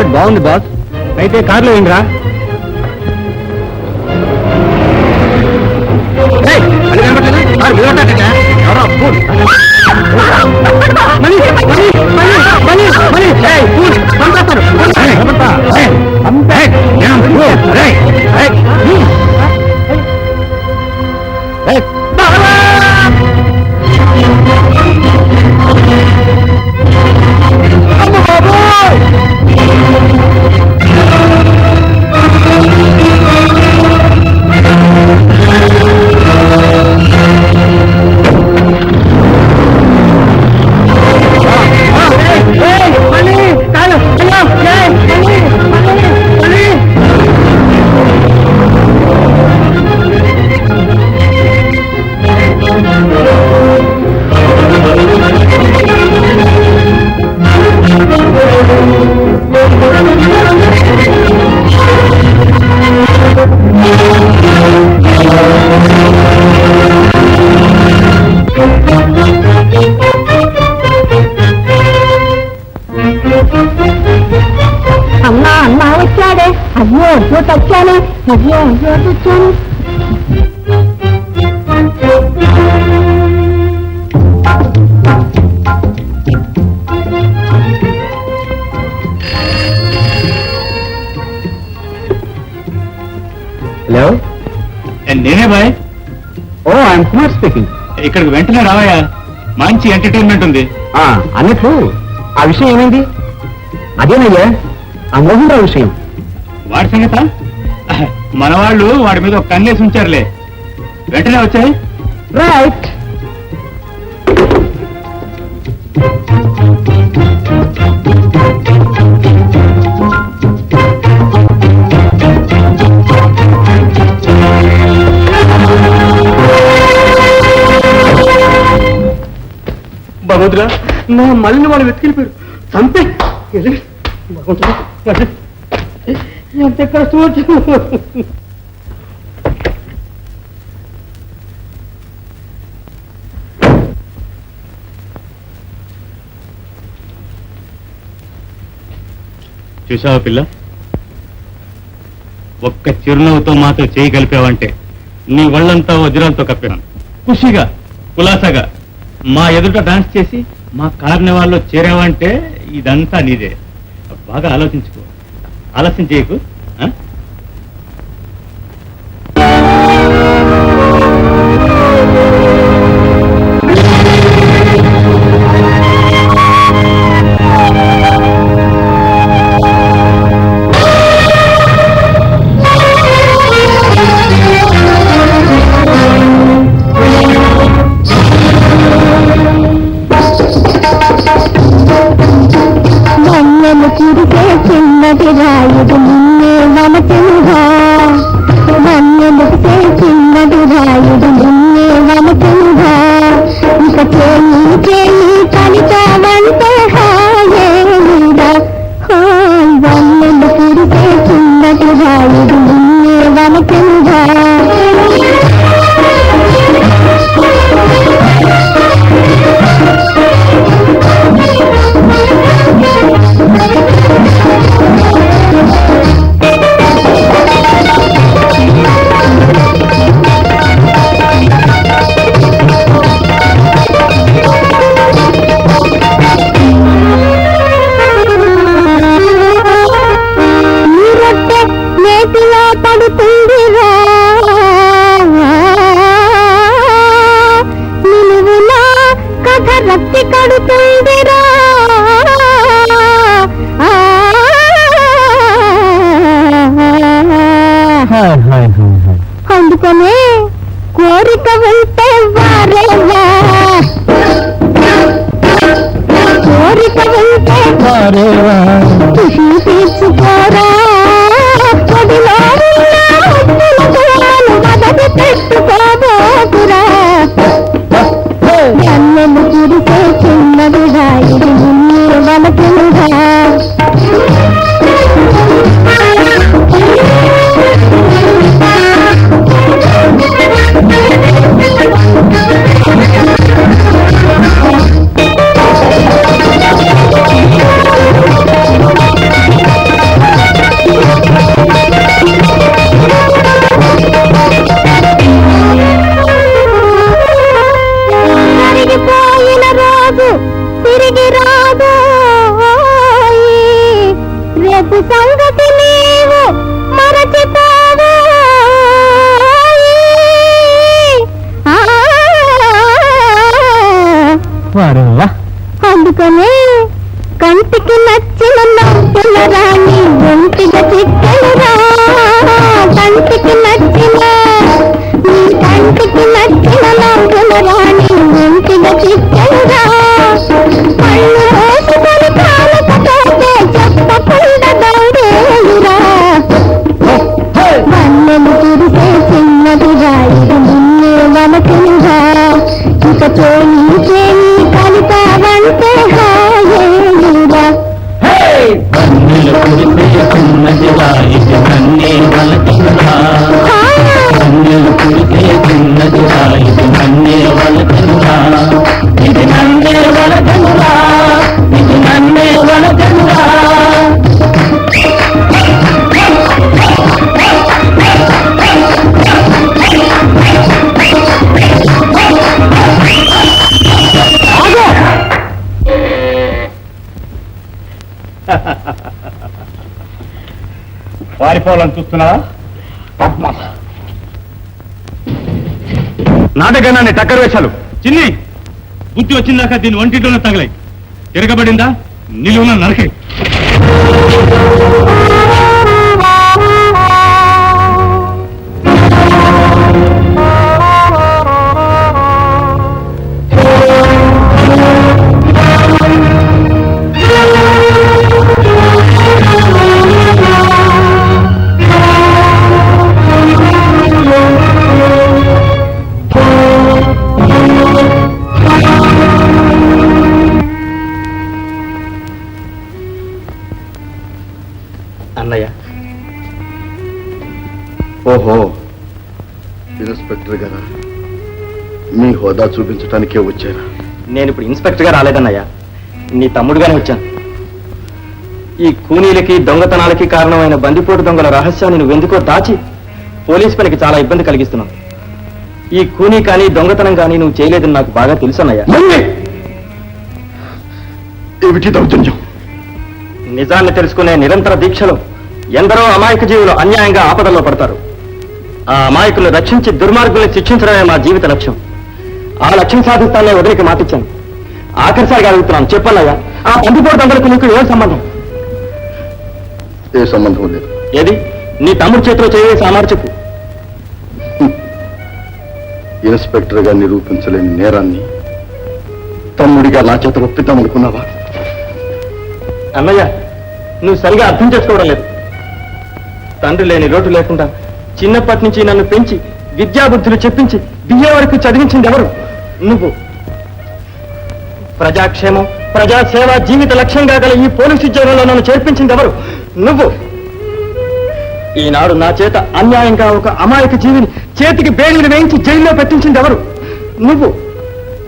Shirt బాగుంది boss. అయితే కార్లో ఏంట్రా? వచ్చాను. అయ్యో అయ్యో వచ్చాను. హలో, నేనే boy. Oh I'm Kumar speaking. ఇక్కడికి వెంటనే రావయ్యా, మంచి ఎంటర్టైన్మెంట్ ఉంది. అన్నట్లు ఆ విషయం ఏమైంది? అదేనయ్యా ఆ మోహన్ రావు విషయం. వాడి సంగత మన వాళ్ళు వాడి మీద ఒక కన్నేసి ఉంచారులే. వెంటనే వచ్చాయి. రైట్. భగవంతుడా, నా మళ్ళీ వాళ్ళు వెతికిపోయారు. చంపే ఎంత కష్టం వచ్చింది. చూసావా పిల్ల, ఒక్క చిరునవ్వుతో మాతో చేయి కలిపావంటే నీ ఒళ్ళంతా వజ్రాలతో కప్పాను. ఖుషిగా కులాసాగా మా ఎదుట డాన్స్ చేసి మా కార్నివాల్లో చేరావంటే ఇదంతా నీదే. బాగా ఆలోచించుకో, ఆలస్యం చేయకు. చిన్నది రాయుడు నిన్నే వమతుగా, మన్నెలుగుతే చిన్నది రాయుడు నిన్నే వమతుగా, ఇక చేయి చేయి కలితామంటే హాయేదా, వన్నెలు కురితే చిన్నది రాయుడు నిన్నే వమతుగా. అందుకనే కోరిక వెళ్తే వారేవా, కోరిక వెళ్తే వారేవా, ఖుషి తీర్చుకోరా, కొడిలో మదది పెట్టుకోబోకురా, అన్నము కురిసే చిన్నది రాయుడు నిన్నే వలకులుగా. వారువా అందుకనే కంటికి నచ్చిన నవ్వుల రాణి ఒంటిగా చిక్కలురా కంటికి నచ్చిన నీ కంటికి నచ్చిన నవ్వుల రాణి ఒంటిగా చిక్కలురా కళ్ళు మోసుకొని కాలకపోతే చెప్పకుండా దౌడేయురా మన్నెలు కురిసే చిన్నదిరా ఇది నిన్నే వలకులురా ఇక చేయి కలిపావంటే హాయేయురా కన్నులు కురిసే చిన్నదిరా ఇది నన్నే వలకినురా కన్నులు కురిసే చిన్నదిరా ఇది నన్నే వలకినురా ఇది నన్నే వలకినురా ఇది నన్నే వలకినురా పారిపోవాలని చూస్తున్నావా నాటకాన్ని టక్కర వేశాలు చిన్ని బుద్ధి వచ్చిందాక దీని ఒంటిలోనే తగలై తిరగబడిందా నిలువున నరకే అన్నయ్య ఓహో ఇన్స్పెక్టర్ గారా మీ హోదా చూపించడానికే వచ్చారా నేను ఇప్పుడు ఇన్స్పెక్టర్ గా రాలేదన్నయ్య నీ తమ్ముడుగానే వచ్చాను ఈ కూనీలకి దొంగతనాలకి కారణమైన బందిపోటు దొంగల రహస్యాన్ని నువ్వెందుకో దాచి పోలీస్ పనికి చాలా ఇబ్బంది కలిగిస్తున్నావు ఈ కూనీ కానీ దొంగతనం కానీ నువ్వు చేయలేదని నాకు బాగా తెలుసు అన్నయ్య ఏమిటి దౌర్జన్యం నిజాన్ని తెలుసుకునే నిరంతర దీక్షలో ఎందరో అమాయక జీవులు అన్యాయంగా ఆపదల్లో పడతారు ఆ అమాయకులను రక్షించి దుర్మార్గుల్ని శిక్షించడమే మా జీవిత లక్ష్యం ఆ లక్ష్యం సాధిస్తానే వదిలికి మాటిచ్చాను ఆఖరిసారిగా అడుగుతున్నాను చెప్పన్నయ్యా ఆ బందిపోటు దొంగలకు నీకు ఏ సంబంధం ఏ సంబంధం లేదు ఏది నీ తమ్ముడు చేతిలో చేయవేసి అమారు చెప్పు ఇన్స్పెక్టర్ గా నిరూపించలేని నేరాన్ని తమ్ముడిగా నా చేత ఒప్పిద్దామనుకున్నావా అన్నయ్య నువ్వు సరిగా అర్థం చేసుకోవడం లేదు తండ్రి లేని లోటు లేకుండా చిన్నప్పటి నుంచి నన్ను పెంచి విద్యాబుద్ధులు చెప్పించి బిఏ వరకు చదివించింది ఎవరు నువ్వు ప్రజాక్షేమం ప్రజాసేవ జీవిత లక్ష్యంగా గల ఈ పోలీసు ఉద్యోగంలో నన్ను చేర్పించింది ఎవరు నువ్వు ఈనాడు నా చేత అన్యాయంగా ఒక అమాయక జీవిని చేతికి బేడీలు వేయించి జైల్లో పెట్టించింది ఎవరు నువ్వు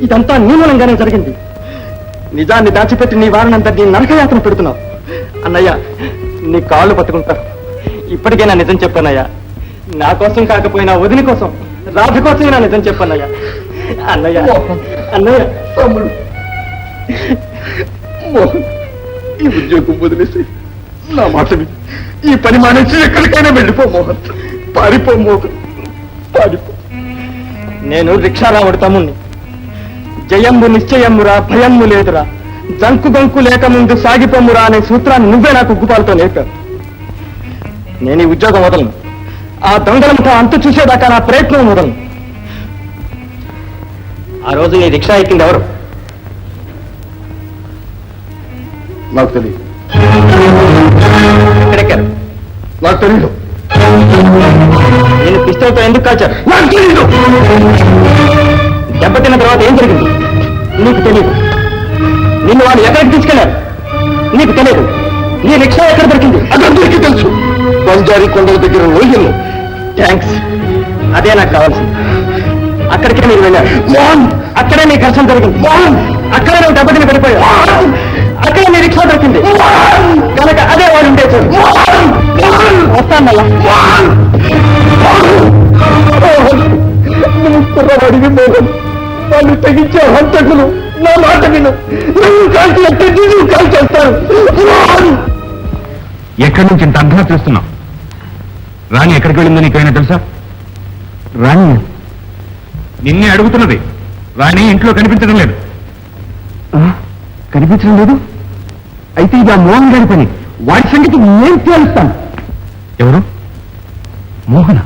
ఇదంతా నీ మూలంగానే జరిగింది నిజాన్ని దాచిపెట్టి నీ వారినంతటి నరకయాత్ర పెడుతున్నావు అన్నయ్య నీ కాళ్ళు పట్టుకుంటారు ఇప్పటికైనా నిజం చెప్పన్నయ్యా నా కోసం కాకపోయినా వదిలి కోసం రాధ కోసమైనా నిజం చెప్పన్నయ్యా అన్నయ్య అన్నయ్య తమ్ముడు మోహన్, ఈ ఉద్యోగం వదిలేసి నా మాట విని ఈ పని మానేసి ఎక్కడికైనా వెళ్ళిపో మోహన్ పారిపో మోహన్ పారిపో నేను రిక్షారావుడు తమ్ముణ్ణి జయమ్ము నిశ్చయమ్మురా భయమ్ము లేదురా జంకు గంకు లేక ముందు సాగిపోమ్మురా అనే సూత్రాన్ని నువ్వే నాకు గుప్పాలతో నేర్పావు నేను ఈ ఉద్యోగం వదలను ఆ దొంగలంతా అంతు చూసేదాకా నా ప్రయత్నం వదలను ఆ రోజు నీ రిక్షా ఎక్కింది ఎవరు నాకు తెలియదు ఎక్కడెక్కారు నాకు తెలియదు నేను పిస్తోల్తో ఎందుకు కాల్చారు నాకు తెలియదు దెబ్బతిన్న తర్వాత ఏం జరిగింది నీకు తెలియదు నిన్ను వాళ్ళు ఎక్కడికి తీసుకెళ్లారు నీకు తెలియదు నీ రిక్షా ఎక్కడ దొరికింది అదందరికీ తెలుసు బంజారీ కొండల దగ్గర లోయల్లో థ్యాంక్స్ అదే నాకు కావాల్సింది అక్కడికే మీరు వెళ్ళారు మోహన్ అక్కడే నీ ఘర్షణ జరిగింది మోహన్ అక్కడే నువ్వు దెబ్బతిని పడిపోయావు అక్కడే నీ రిక్షా దొరికింది కనుక అదే వాడు ఉండే చూడు వస్తానయ్యా కుర్రవాడివి మోహన్ వాళ్ళు తెగించే హంతకులు నా మాట విను నువ్వు కాల్చి ఎక్కడి నువ్వు కాల్చేస్తారు ఎక్కడి నుంచి ఇంత అర్థం చేస్తున్నావు రాణి ఎక్కడికి వెళ్ళిందో నీకైనా తెలుసా రాణి నిన్నే అడుగుతున్నది రాణి ఇంట్లో కనిపించడం లేదు కనిపించడం లేదు. అయితే ఇది ఆ మోహన్ గారి పని. వాడి సంగతి నేను తేలుస్తాను. ఎవరు? మోహన?